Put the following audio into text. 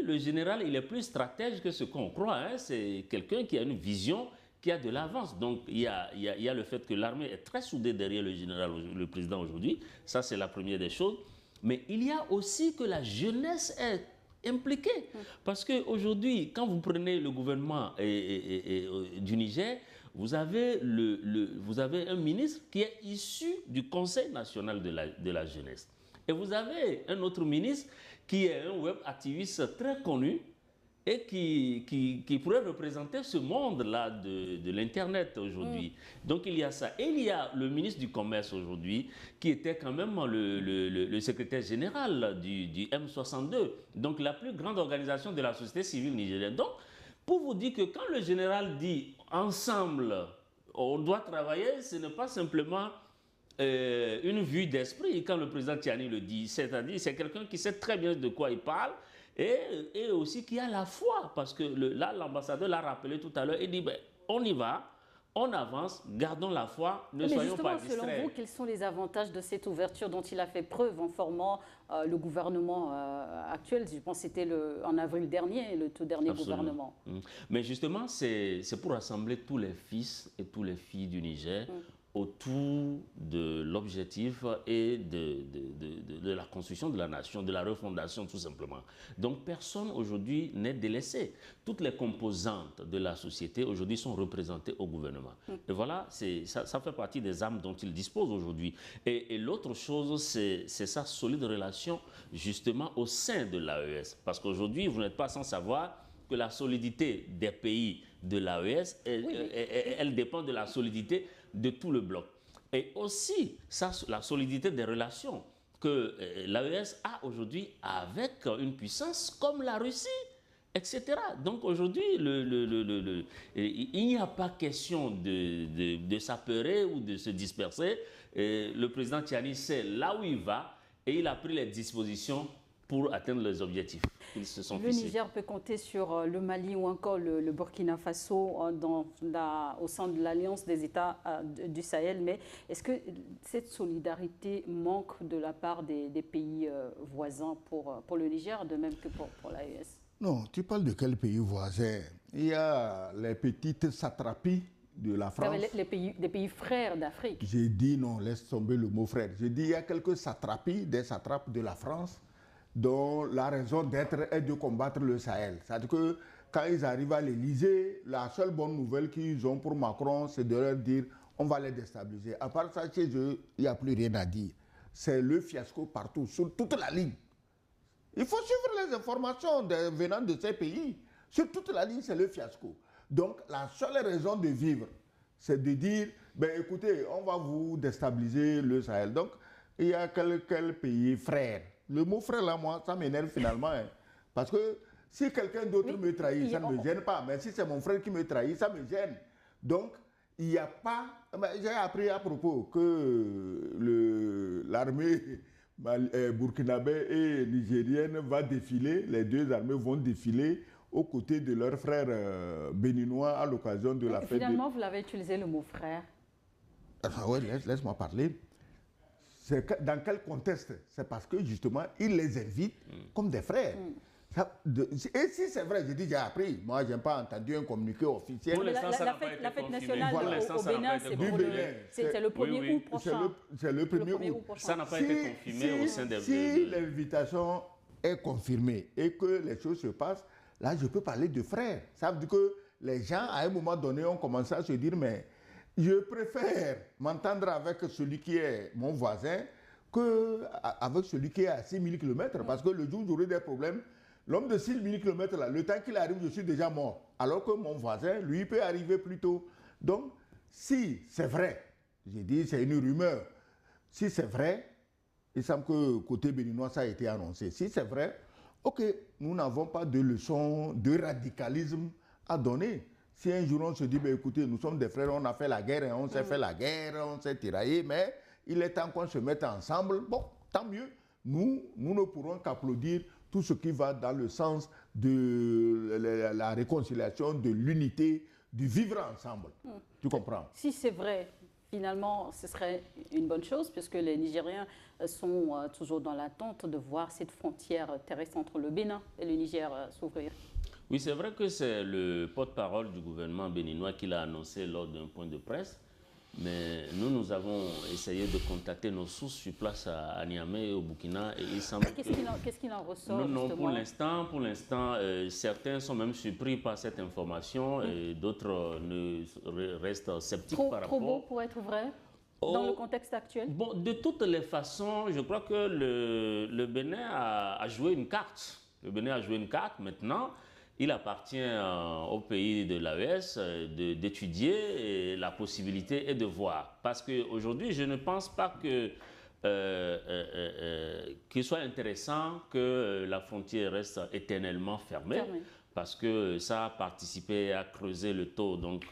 le général, il est plus stratège que ce qu'on croit. Hein. C'est quelqu'un qui a une vision, qui a de l'avance. Donc, il y a le fait que l'armée est très soudée derrière le général, le président aujourd'hui. Ça, c'est la première des choses. Mais il y a aussi que la jeunesse est impliquée. Parce qu'aujourd'hui, quand vous prenez le gouvernement du Niger, vous avez un ministre qui est issu du Conseil national de la jeunesse. Et vous avez un autre ministre qui est un web activiste très connu et qui pourrait représenter ce monde-là de l'Internet aujourd'hui. Donc il y a ça. Et il y a le ministre du Commerce aujourd'hui, qui était quand même le secrétaire général du M62, donc la plus grande organisation de la société civile nigérienne. Donc, pour vous dire que quand le général dit « ensemble, on doit travailler », ce n'est pas simplement une vue d'esprit quand le président Tiani le dit. C'est-à-dire c'est quelqu'un qui sait très bien de quoi il parle, et aussi qui a la foi, parce que là, l'ambassadeur l'a rappelé tout à l'heure, il dit ben, on y va, on avance, gardons la foi, ne soyons pas distraits. Selon vous, quels sont les avantages de cette ouverture dont il a fait preuve en formant le gouvernement actuel? Je pense que c'était en avril dernier, le tout dernier gouvernement. Mais justement, c'est pour rassembler tous les fils et toutes les filles du Niger autour de l'objectif et de la construction de la nation, de la refondation tout simplement. Donc personne aujourd'hui n'est délaissé. Toutes les composantes de la société aujourd'hui sont représentées au gouvernement. Et voilà, ça fait partie des armes dont il dispose aujourd'hui. Et l'autre chose, c'est sa solide relation justement au sein de l'AES. Parce qu'aujourd'hui, vous n'êtes pas sans savoir que la solidité des pays de l'AES, elle dépend de la solidité de tout le bloc. Et aussi, la solidité des relations que l'AES a aujourd'hui avec une puissance comme la Russie, etc. Donc aujourd'hui, il n'y a pas question de s'apeurer ou de se disperser. Le président Tiani sait là où il va et il a pris les dispositions pour atteindre les objectifs qu'ils se sont fixés. Le Niger peut compter sur le Mali ou encore le Burkina Faso au sein de l'Alliance des États du Sahel, mais est-ce que cette solidarité manque de la part des pays voisins pour le Niger, de même que pour l'AES? Non, tu parles de quel pays voisin? Il y a les petites satrapies de la France. Des pays frères d'Afrique. J'ai dit non, laisse tomber le mot frère. J'ai dit il y a quelques satrapies, des satrapes de la France, dont la raison d'être est de combattre le Sahel. C'est-à-dire que quand ils arrivent à l'Élysée, la seule bonne nouvelle qu'ils ont pour Macron, c'est de leur dire on va les déstabiliser. À part ça, chez eux, il n'y a plus rien à dire. C'est le fiasco partout, sur toute la ligne. Il faut suivre les informations venant de ces pays. Sur toute la ligne, c'est le fiasco. Donc, la seule raison de vivre, c'est de dire, ben écoutez, on va vous déstabiliser le Sahel. Donc, il y a quel pays frère? Le mot frère, là, moi, ça m'énerve finalement. Hein. Parce que si quelqu'un d'autre me trahit, ça ne me gêne pas. Mais si c'est mon frère qui me trahit, ça me gêne. Donc, il n'y a pas... J'ai appris à propos que l'armée burkinabé et nigérienne va défiler, les deux armées vont défiler aux côtés de leurs frères béninois à l'occasion de la fête. Finalement, vous l'avez utilisé le mot frère. Enfin, oui, laisse-moi parler. Dans quel contexte? C'est parce que justement, il les invite comme des frères. Et si c'est vrai, j'ai déjà appris. Moi, je n'ai pas entendu un communiqué officiel. Pour l'instant, ça n'a pas été la fête confirmé. nationale au Bénin, c'est le 1er août prochain. C'est le 1er août. Ça n'a pas été confirmé au sein des... Si l'invitation est confirmée et que les choses se passent, là, je peux parler de frères. Ça veut dire que les gens, à un moment donné, ont commencé à se dire, mais je préfère m'entendre avec celui qui est mon voisin qu'avec celui qui est à 6000 km. Parce que le jour où j'aurai des problèmes, l'homme de 6000 km, là, le temps qu'il arrive, je suis déjà mort. Alors que mon voisin, lui, peut arriver plus tôt. Donc, si c'est vrai, j'ai dit c'est une rumeur, si c'est vrai, il semble que côté béninois, ça a été annoncé. Si c'est vrai, ok, nous n'avons pas de leçon de radicalisme à donner. Si un jour on se dit, ben, écoutez, nous sommes des frères, on a fait la guerre, on s'est fait la guerre, on s'est tiraillé, mais il est temps qu'on se mette ensemble, bon, tant mieux. Nous ne pourrons qu'applaudir tout ce qui va dans le sens de la réconciliation, de l'unité, du vivre ensemble. Tu comprends? Si c'est vrai, finalement, ce serait une bonne chose puisque les Nigériens sont toujours dans l'attente de voir cette frontière terrestre entre le Bénin et le Niger s'ouvrir. Oui, c'est vrai que c'est le porte-parole du gouvernement béninois qui l'a annoncé lors d'un point de presse. Mais nous avons essayé de contacter nos sources sur place à Niamey et au Burkina et il semble Qu'est-ce qu'il en ressort non, pour l'instant, certains sont même surpris par cette information et d'autres restent sceptiques par rapport. Trop beau pour être vrai dans le contexte actuel? Bon, de toutes les façons, je crois que le Bénin a joué une carte. Le Bénin a joué une carte maintenant. Il appartient au pays de l'AES d'étudier la possibilité et de voir. Parce qu'aujourd'hui, je ne pense pas qu'il soit intéressant que la frontière reste éternellement fermée. Parce que ça a participé à creuser le taux donc,